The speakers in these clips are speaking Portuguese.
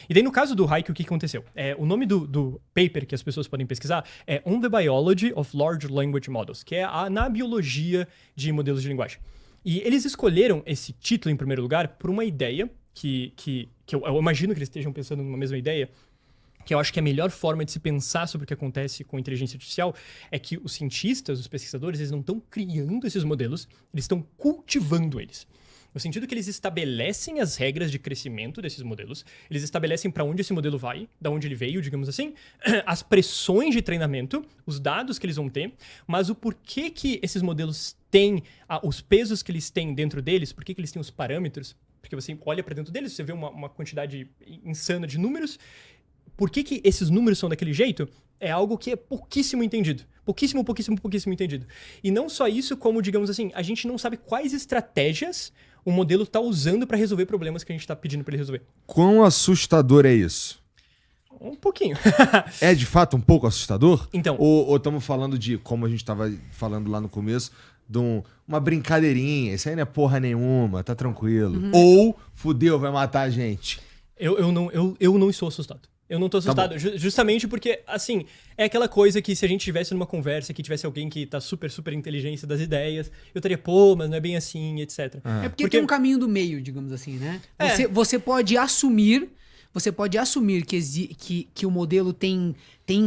E daí, no caso do Haiku, o que aconteceu? O nome do paper que as pessoas podem pesquisar é On the Biology of Large Language Models, que é na biologia de modelos de linguagem. E eles escolheram esse título, em primeiro lugar, por uma ideia que eu imagino que eles estejam pensando numa mesma ideia, que eu acho que a melhor forma de se pensar sobre o que acontece com a inteligência artificial é que os cientistas, os pesquisadores, eles não estão criando esses modelos, eles estão cultivando eles. No sentido que eles estabelecem as regras de crescimento desses modelos, eles estabelecem para onde esse modelo vai, da onde ele veio, digamos assim, as pressões de treinamento, os dados que eles vão ter, mas o porquê que esses modelos têm, os pesos que eles têm dentro deles, por que eles têm os parâmetros, porque você olha para dentro deles, você vê uma quantidade insana de números. Por que esses números são daquele jeito? É algo que é pouquíssimo entendido. Pouquíssimo entendido. E não só isso, como, digamos assim, a gente não sabe quais estratégias o modelo está usando para resolver problemas que a gente está pedindo para ele resolver. Quão assustador é isso? Um pouquinho. É de fato um pouco assustador? Então. Ou estamos falando de, como a gente estava falando lá no começo, de uma brincadeirinha, isso aí não é porra nenhuma, tá tranquilo. Uhum. Ou, fudeu, vai matar a gente. Eu não estou assustado. Eu não tô assustado, justamente porque, assim, é aquela coisa que se a gente tivesse numa conversa, que tivesse alguém que tá super inteligência das ideias, eu estaria, mas não é bem assim, etc. É porque tem um caminho do meio, digamos assim, né? É. Você pode assumir que o modelo tem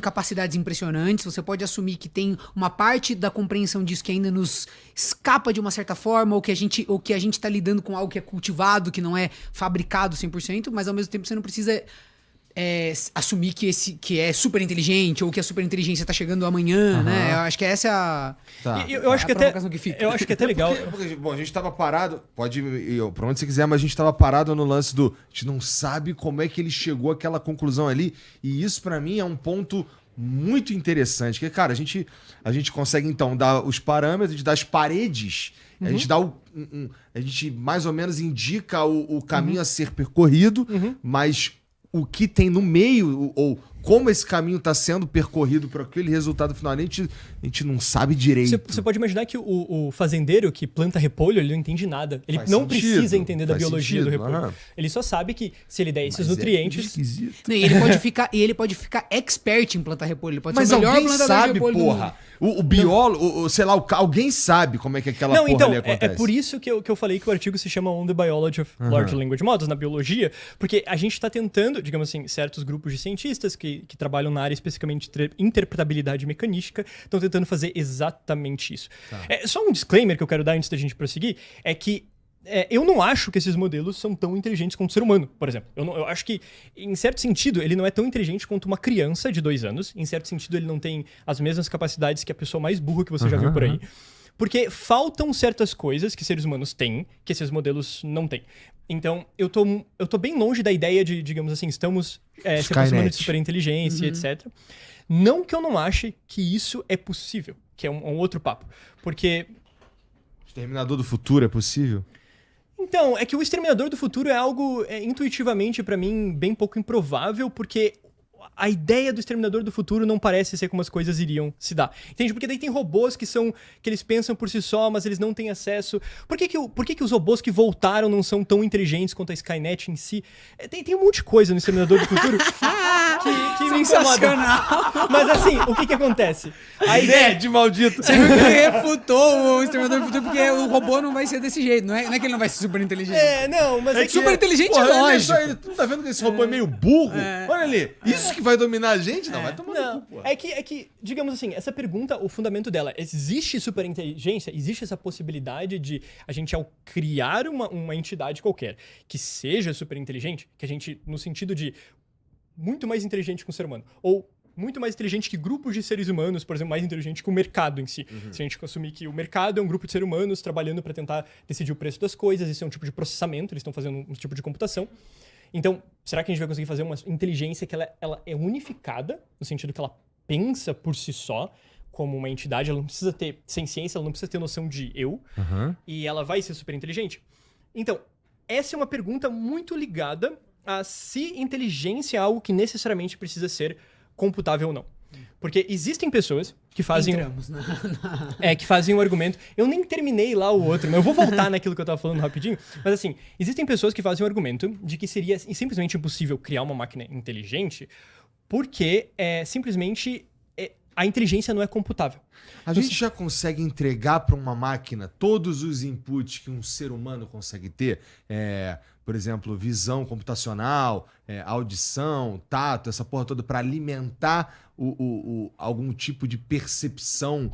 capacidades impressionantes, você pode assumir que tem uma parte da compreensão disso que ainda nos escapa de uma certa forma, ou que a gente tá lidando com algo que é cultivado, que não é fabricado 100%, mas ao mesmo tempo você não precisa assumir que é super inteligente, ou que a super inteligência tá chegando amanhã, né? Eu acho que essa é a... Tá. Eu acho que até eu acho que é até legal. Bom, a gente tava parado, pode ir pra onde você quiser, mas a gente tava parado no lance a gente não sabe como é que ele chegou àquela conclusão ali, e isso pra mim é um ponto muito interessante, que, cara, a gente consegue então dar os parâmetros, a gente dá as paredes, a gente dá a gente mais ou menos indica o caminho a ser percorrido, mas o que tem no meio, ou como esse caminho está sendo percorrido para aquele resultado final, a gente não sabe direito. Você pode imaginar que o fazendeiro que planta repolho, ele não entende nada. Ele não precisa entender da biologia do repolho. Ele só sabe que se ele der esses nutrientes... Não, e ele pode ficar expert em plantar repolho. Ele pode mas ser o melhor alguém plantador sabe, de repolho porra. O biólogo, sei lá, alguém sabe como é que aquela porra ali acontece. É por isso que eu falei que o artigo se chama On the Biology of Large Language Models, na biologia, porque a gente está tentando, digamos assim, certos grupos de cientistas que trabalham na área especificamente de interpretabilidade mecanística, estão tentando fazer exatamente isso. Tá. Só um disclaimer que eu quero dar antes da gente prosseguir, é que eu não acho que esses modelos são tão inteligentes quanto o ser humano, por exemplo. Eu acho que, em certo sentido, ele não é tão inteligente quanto uma criança de 2 anos. Em certo sentido, ele não tem as mesmas capacidades que a pessoa mais burra que você já viu por aí. Porque faltam certas coisas que seres humanos têm, que esses modelos não têm. Então, eu tô bem longe da ideia de, digamos assim, estamos se aproximando de superinteligência, etc. Não que eu não ache que isso é possível, que é um outro papo. Porque... Exterminador do Futuro é possível? Então, é que o Exterminador do Futuro é algo, intuitivamente, pra mim, bem pouco improvável, porque a ideia do Exterminador do Futuro não parece ser como as coisas iriam se dar. Entende? Porque daí tem robôs que eles pensam por si só, mas eles não têm acesso. Por que os robôs que voltaram não são tão inteligentes quanto a Skynet em si? Tem um monte de coisa no Exterminador do Futuro que me incomoda. Mas assim, o que acontece? A ideia de maldito. Você refutou o Exterminador do Futuro porque o robô não vai ser desse jeito. Não é que ele não vai ser super inteligente. Não, mas é super inteligente, lógico. Tu tá vendo que esse robô é meio burro? Olha ali. Isso que vai dominar a gente? Não, vai tomar no cu, pô. É que, digamos assim, essa pergunta, o fundamento dela, existe superinteligência? Existe essa possibilidade de a gente, ao criar uma entidade qualquer que seja superinteligente, que a gente, no sentido de muito mais inteligente que um ser humano, ou muito mais inteligente que grupos de seres humanos, por exemplo, mais inteligente que o mercado em si. Se a gente assumir que o mercado é um grupo de seres humanos trabalhando para tentar decidir o preço das coisas, isso é um tipo de processamento, eles estão fazendo um tipo de computação. Então, será que a gente vai conseguir fazer uma inteligência que ela é unificada, no sentido que ela pensa por si só, como uma entidade, ela não precisa ter ciência, ela não precisa ter noção de eu, e ela vai ser super inteligente? Então, essa é uma pergunta muito ligada a se inteligência é algo que necessariamente precisa ser computável ou não. Porque existem pessoas que fazem... Entramos que fazem um argumento... Eu nem terminei lá o outro, mas eu vou voltar naquilo que eu tava falando rapidinho. Mas assim, existem pessoas que fazem um argumento de que seria simplesmente impossível criar uma máquina inteligente porque simplesmente a inteligência não é computável. A gente já consegue entregar para uma máquina todos os inputs que um ser humano consegue ter? Por exemplo, visão computacional, audição, tato, essa porra toda, para alimentar algum tipo de percepção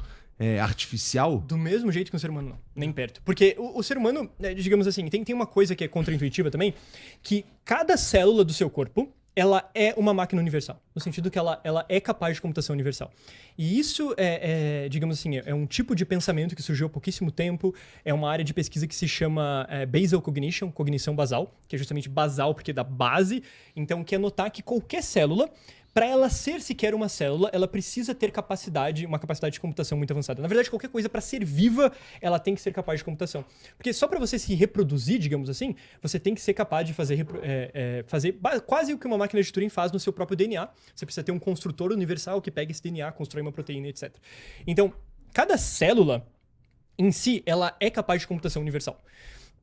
artificial? Do mesmo jeito que um ser humano não, nem perto. Porque o ser humano, digamos assim, tem uma coisa que é contraintuitiva também, que cada célula do seu corpo, ela é uma máquina universal, no sentido que ela é capaz de computação universal. E isso digamos assim, é um tipo de pensamento que surgiu há pouquíssimo tempo, é uma área de pesquisa que se chama Basal Cognition, cognição basal, que é justamente basal porque é da base, então quer notar que qualquer célula, para ela ser sequer uma célula, ela precisa ter uma capacidade de computação muito avançada. Na verdade, qualquer coisa, para ser viva, ela tem que ser capaz de computação. Porque só para você se reproduzir, digamos assim, você tem que ser capaz de fazer quase o que uma máquina de Turing faz no seu próprio DNA. Você precisa ter um construtor universal que pega esse DNA, constrói uma proteína, etc. Então, cada célula em si, ela é capaz de computação universal.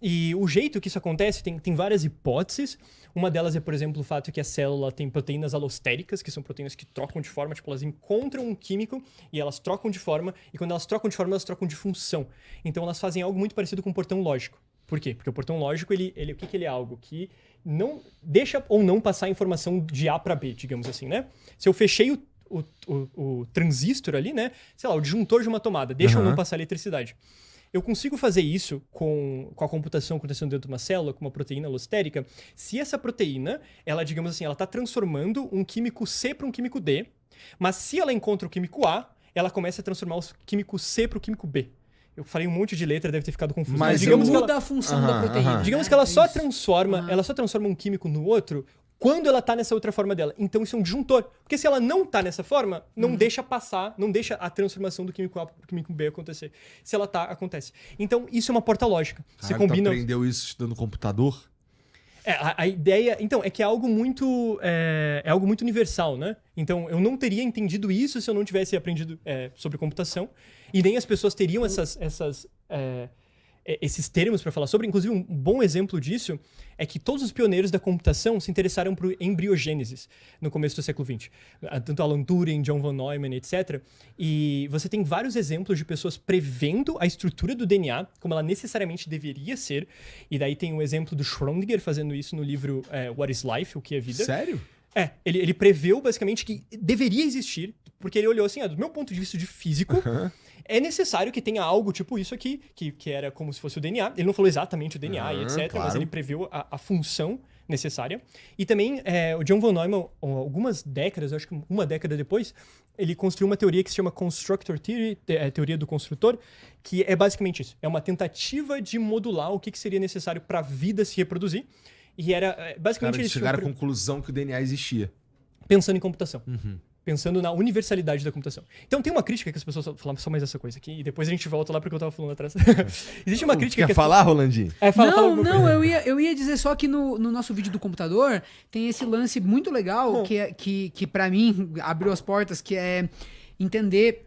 E o jeito que isso acontece, tem várias hipóteses. Uma delas é, por exemplo, o fato que a célula tem proteínas alostéricas, que são proteínas que trocam de forma, tipo, elas encontram um químico e elas trocam de forma, e quando elas trocam de forma, elas trocam de função. Então elas fazem algo muito parecido com o portão lógico. Por quê? Porque o portão lógico, o que ele é? Algo que não deixa ou não passar informação de A para B, digamos assim, né? Se eu fechei o transistor ali, né? Sei lá, o disjuntor de uma tomada, deixa ou não passar eletricidade. Eu consigo fazer isso com a computação acontecendo dentro de uma célula, com uma proteína alostérica, se essa proteína, ela, digamos assim, ela está transformando um químico C para um químico D, mas se ela encontra o químico A, ela começa a transformar o químico C para o químico B. Eu falei um monte de letra, deve ter ficado confuso. Mas digamos que muda a função da proteína. Digamos que ela só transforma um químico no outro quando ela tá nessa outra forma dela. Então isso é um disjuntor. Porque se ela não tá nessa forma, não deixa passar, não deixa a transformação do químico A para o químico B acontecer. Se ela tá, acontece. Então isso é uma porta lógica. Você combina... Tu aprendeu isso estudando computador? A ideia... Então, é que é algo muito universal, né? Então, eu não teria entendido isso se eu não tivesse aprendido sobre computação. E nem as pessoas teriam esses termos para falar sobre. Inclusive, um bom exemplo disso é que todos os pioneiros da computação se interessaram por embriogênese no começo do século XX. Tanto Alan Turing, John von Neumann, etc. E você tem vários exemplos de pessoas prevendo a estrutura do DNA, como ela necessariamente deveria ser. E daí tem o exemplo do Schrödinger fazendo isso no livro What is Life? O que é vida? Sério? Ele preveu basicamente que deveria existir, porque ele olhou assim, do meu ponto de vista de físico, é necessário que tenha algo tipo isso aqui, que era como se fosse o DNA. Ele não falou exatamente o DNA e etc, claro. mas ele preveu a função necessária. E também o John von Neumann, algumas décadas, eu acho que uma década depois, ele construiu uma teoria que se chama Constructor Theory, teoria do construtor, que é basicamente isso. É uma tentativa de modular o que seria necessário para a vida se reproduzir. E era basicamente... Eles chegaram à conclusão que o DNA existia. Pensando em computação. Pensando na universalidade da computação. Então tem uma crítica que as pessoas falam só mais essa coisa aqui, e depois a gente volta lá porque eu tava falando atrás. Existe uma crítica... Quer falar, Rolandinho? Eu ia dizer só que no nosso vídeo do computador tem esse lance muito legal que para mim abriu as portas, que é entender...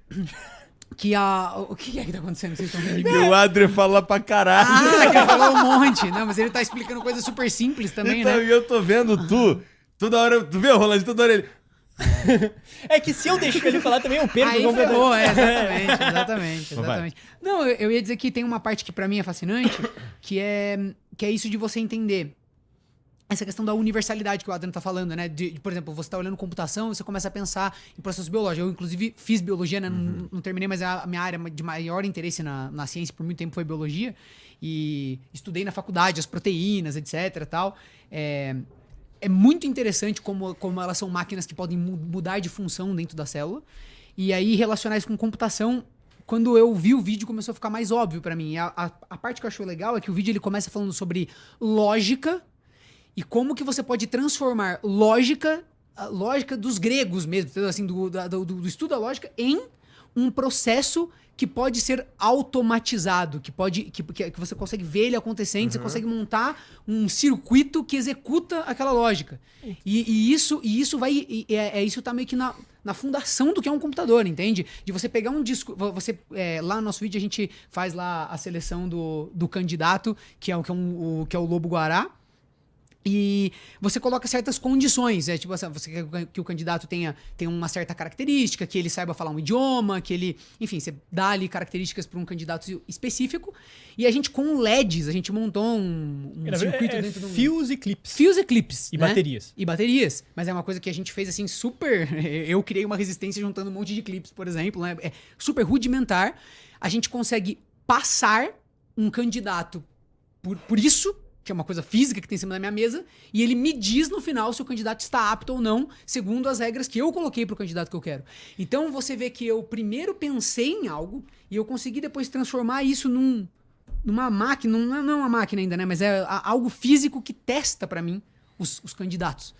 O que é que tá acontecendo? Vocês estão vendo? O Adri fala pra caralho. Que ele falou um monte. Não, mas ele tá explicando coisas super simples também, então, né? E eu tô vendo toda hora... Tu viu, Rolandinho? Toda hora ele... É que se eu deixo ele falar também, eu perco. Aí ferrou, exatamente. Não, eu ia dizer que tem uma parte que pra mim é fascinante, que é isso de você entender essa questão da universalidade que o Adriano tá falando, né? Por exemplo, você tá olhando computação e você começa a pensar em processos biológicos. Eu, inclusive, fiz biologia, né? Não terminei, mas a minha área de maior interesse na ciência por muito tempo foi biologia. E estudei na faculdade as proteínas, etc e tal. É muito interessante como elas são máquinas que podem mudar de função dentro da célula. E aí, relacionar isso com computação, quando eu vi o vídeo, começou a ficar mais óbvio pra mim. A parte que eu achei legal é que o vídeo ele começa falando sobre lógica e como que você pode transformar a lógica dos gregos mesmo, assim, do estudo da lógica, em um processo que pode ser automatizado, que você consegue ver ele acontecendo, você consegue montar um circuito que executa aquela lógica. E isso vai. Isso tá meio que na fundação do que é um computador, entende? De você pegar um disco. Lá no nosso vídeo a gente faz lá a seleção do candidato, que é o lobo-guará. E você coloca certas condições, tipo assim, você quer que o candidato tenha uma certa característica, que ele saiba falar um idioma, que ele... Enfim, você dá ali características para um candidato específico. E a gente, com LEDs, a gente montou um circuito dentro de um... Fios e clips. Fios e clips, E né? baterias. E baterias. Mas é uma coisa que a gente fez, assim, super... Eu criei uma resistência juntando um monte de clips, por exemplo, né? É super rudimentar. A gente consegue passar um candidato por isso... que é uma coisa física que tem em cima da minha mesa, e ele me diz no final se o candidato está apto ou não, segundo as regras que eu coloquei para o candidato que eu quero. Então você vê que eu primeiro pensei em algo, e eu consegui depois transformar isso numa máquina, não é uma máquina ainda, né? Mas é algo físico que testa para mim os candidatos.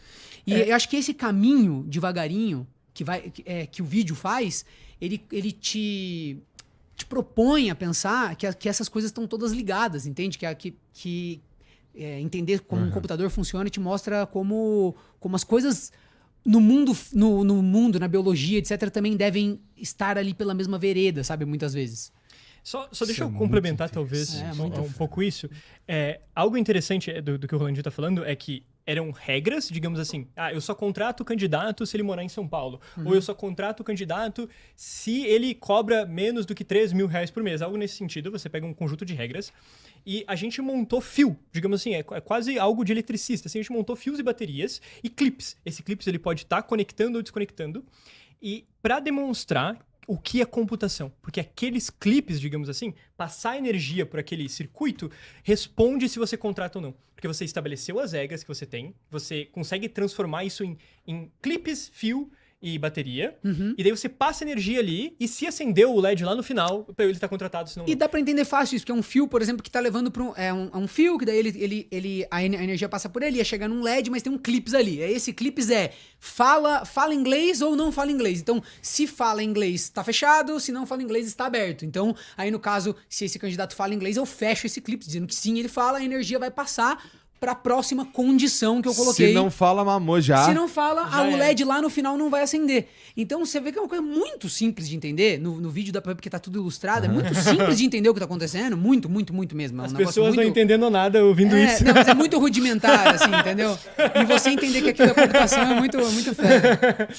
E eu acho que esse caminho, devagarinho, que o vídeo faz, ele te propõe a pensar que essas coisas estão todas ligadas, entende? Entender como um computador funciona e te mostra como as coisas no mundo, na biologia, etc., também devem estar ali pela mesma vereda, sabe? Muitas vezes. Só deixa eu complementar, talvez, um pouco isso. Algo interessante do que o Rolandinho tá falando é que eram regras, digamos assim, eu só contrato o candidato se ele morar em São Paulo, ou eu só contrato o candidato se ele cobra menos do que 3 mil reais por mês, algo nesse sentido. Você pega um conjunto de regras e a gente montou fio, digamos assim, é quase algo de eletricista, assim, a gente montou fios e baterias e clips. Esse clips ele pode estar conectando ou desconectando, e para demonstrar o que é computação, porque aqueles clipes, digamos assim, passar energia por aquele circuito responde se você contrata ou não. Porque você estabeleceu as regras que você tem, você consegue transformar isso em clipes, fio e bateria, e daí você passa energia ali, e se acendeu o LED lá no final, ele tá contratado, senão... E dá pra entender fácil isso, porque é um fio, por exemplo, que tá levando pra um fio, que daí a energia passa por ele, ia chegar num LED, mas tem um clips ali. Esse clips fala inglês ou não fala inglês. Então, se fala inglês, tá fechado, se não fala inglês, está aberto. Então, aí no caso, se esse candidato fala inglês, eu fecho esse clips, dizendo que sim, ele fala, a energia vai passar para a próxima condição que eu coloquei. Se não fala, mamou já. Se não fala, o LED lá no final não vai acender. Então você vê que é uma coisa muito simples de entender. No vídeo dá pra ver porque tá tudo ilustrado. É muito simples de entender o que tá acontecendo. Muito, muito, muito mesmo. É um As negócio pessoas muito... não entendendo nada ouvindo isso. Não, mas é muito rudimentar, assim, entendeu? E você entender que aquilo é computação é muito, muito fera.